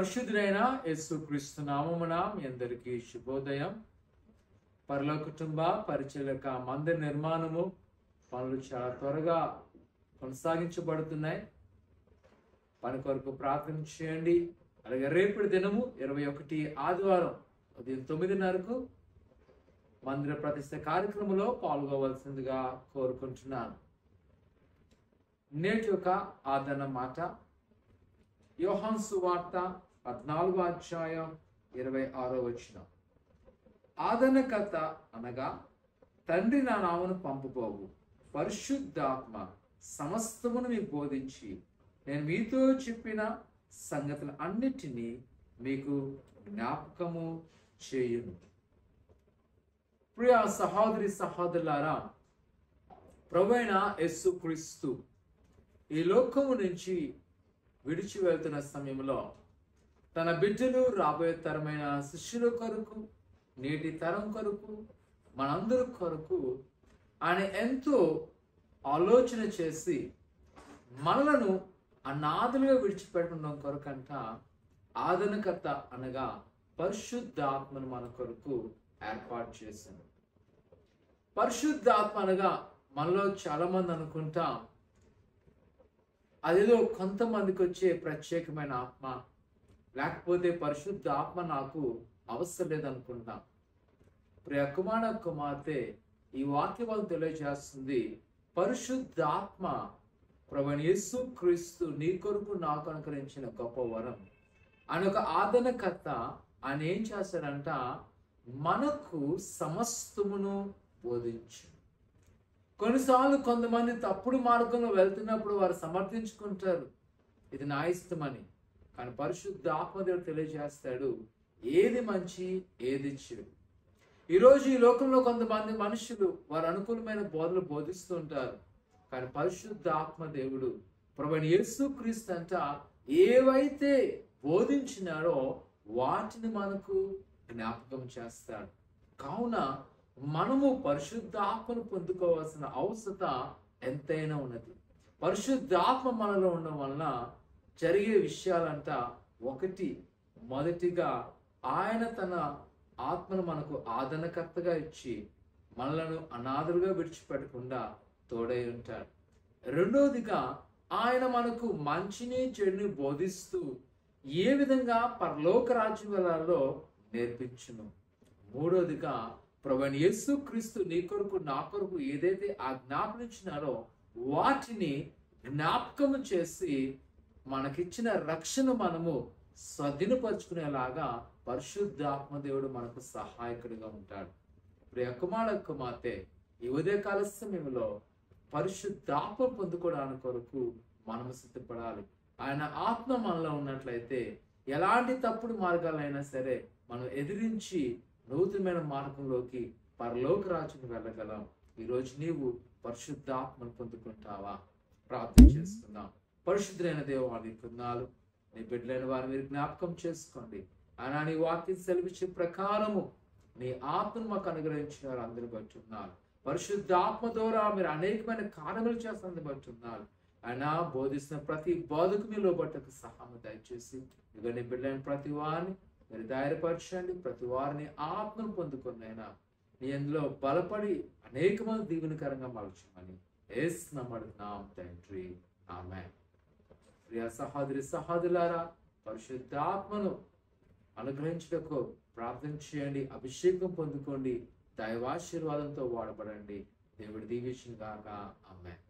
పరిశుద్ధుడైన యేసుక్రీస్తు నామమున మీ అందరికీ శుభోదయం. పరలోక కుటుంబ పరిచర్యక మందిర నిర్మాణము పనులు చాలా త్వరగా కొనసాగించబడుతున్నాయి. పని కొరకు ప్రార్థన చేయండి. అలాగే రేపటి దినము 21 ఆదివారం ఉదయం 9:30 మందిర ప్రతిష్ఠ కార్యక్రమంలో పాల్గొవలసిందిగా కోరుకుంటున్నాను. నేటి యొక్క ఆదరణ మాట యోహాను సువార్త 14వ అధ్యాయం 26వ వచనం. ఆదరణకర్త అనగా తండ్రి నా నామమున పంపబోవు పరిశుద్ధాత్మ సమస్తమును మీకు బోధించి నేను మీతో చెప్పిన సంగతులు అన్నిటినీ మీకు జ్ఞాపకము చేయును. ప్రియ సహోదరి సహోదరులారా, ప్రభువైన యేసుక్రీస్తు ఈ లోకము నుంచి విడిచి వెళ్తున్న సమయంలో తన బిడ్డలు రాబోయే తరమైన శిష్యుల కొరకు, నేటి తరం కొరకు, మనందరి కొరకు ఆయన ఎంతో ఆలోచన చేసి మనలను అనాథలుగా విడిచిపెట్టడం కొరకంట ఆదరణకర్త అనగా పరిశుద్ధాత్మను మన కొరకు ఏర్పాటు చేశాను. పరిశుద్ధాత్మ అనగా మనలో చాలా మంది అనుకుంటాం అదేదో కొంతమందికి వచ్చే ప్రత్యేకమైన ఆత్మ, లేకపోతే పరిశుద్ధ ఆత్మ నాకు అవసరం లేదనుకుంటాం. ప్రియ కుమార్తె ఈ వాక్యం తెలియజేస్తుంది. పరిశుద్ధాత్మ ప్రభువైన యేసుక్రీస్తు నీ కొరకు నాకు అనుకరించిన గొప్ప వరం. ఆయన ఒక ఆదరణకర్త. ఆయన ఏం చేస్తాడంట, మనకు సమస్తమును బోధించు. కొన్నిసార్లు కొంతమంది తప్పుడు మార్గంలో వెళ్తున్నప్పుడు వారు సమర్థించుకుంటారు, ఇది నా ఇష్టమని. కానీ పరిశుద్ధ ఆత్మదేవుడు తెలియజేస్తాడు ఏది మంచి ఏది చెడు. ఈరోజు ఈ లోకంలో కొంతమంది మనుషులు వారు అనుకూలమైన బోధలు బోధిస్తూ ఉంటారు. కానీ పరిశుద్ధ ఆత్మదేవుడు ప్రభువైన యేసుక్రీస్తు అంట ఏవైతే బోధించినాడో వాటిని మనకు జ్ఞాపకం చేస్తాడు. కావున మనము పరిశుద్ధాత్మను పొందుకోవాల్సిన అవసరత ఎంతైనా ఉన్నది. పరిశుద్ధాత్మ మనలో ఉండడం వలన జరిగే విషయాలంట మొదటిగా ఆయన తన ఆత్మను మనకు ఆదరణకర్తగా ఇచ్చి మనలను అనాథలుగా విడిచిపెట్టకుండా తోడై ఉంటాడు. రెండోదిగా ఆయన మనకు మంచిని చెడుని బోధిస్తూ ఏ విధంగా పరలోక రాజ్యం వెళ్ళాలో నేర్పించును. మూడోదిగా ప్రభువైన యేసుక్రీస్తు నీ కొరకు నా కొరకు ఏదైతే ఆజ్ఞాపించినారో వాటిని జ్ఞాపకము చేసి మనకిచ్చిన రక్షణ మనము స్వాధీనపరుచుకునేలాగా పరిశుద్ధాత్మదేవుడు మనకు సహాయకుడిగా ఉంటాడు. ప్రియ కుమార్తె ఈ ఉదయకాల సమయంలో పరిశుద్ధాత్మ పొందుకోవడానికి కొరకు మనము సిద్ధపడాలి. ఆయన ఆత్మ మనలో ఉన్నట్లయితే ఎలాంటి తప్పుడు మార్గాలైనా సరే మనం ఎదిరించి నూతనమైన మార్గంలోకి పరలోక రాజ్యం వెళ్ళగలం. ఈరోజు నీవు పరిశుద్ధాత్మను పొందుకుంటావా? ప్రార్థన చేసుకుందాం. పరిశుద్ధులైన దేవానికి వందనాలు. నీ బిడ్డలైన వారిని మీరు జ్ఞాపకం చేసుకోండి. ఆయన నీ వాక్యం సెలవిచ్చే ప్రకారము నీ ఆత్మను మాకు అనుగ్రహించినారు అందరూ బట్టి ఉన్నారు. పరిశుద్ధాత్మ ద్వారా మీరు అనేకమైన కార్యములు చేస్తున్న బట్టి ఉన్నారు. ఆయన బోధిస్తున్న ప్రతి బోధకు మీరు లోబట్టకు సహాయం దయచేసి ఇక నీ బిడ్డలైన ప్రతి వారిని మీరు ధైర్యపరచండి. ప్రతి వారిని ఆత్మను పొందుకున్నైనా నీ అందులో బలపడి అనేక మంది దీవెనకరంగా మలచమని యేసు అడుగుతున్నాం తండ్రి, ఆమేన్. ప్రియ సహోదరి సహోదరులారా, పరిశుద్ధాత్మను అనుగ్రహించుటకు ప్రార్థన చేయండి. అభిషేకం పొందుకోండి. దైవాశీర్వాదంతో వాడబడండి. దేవుడి దీవించును గాక. ఆమేన్.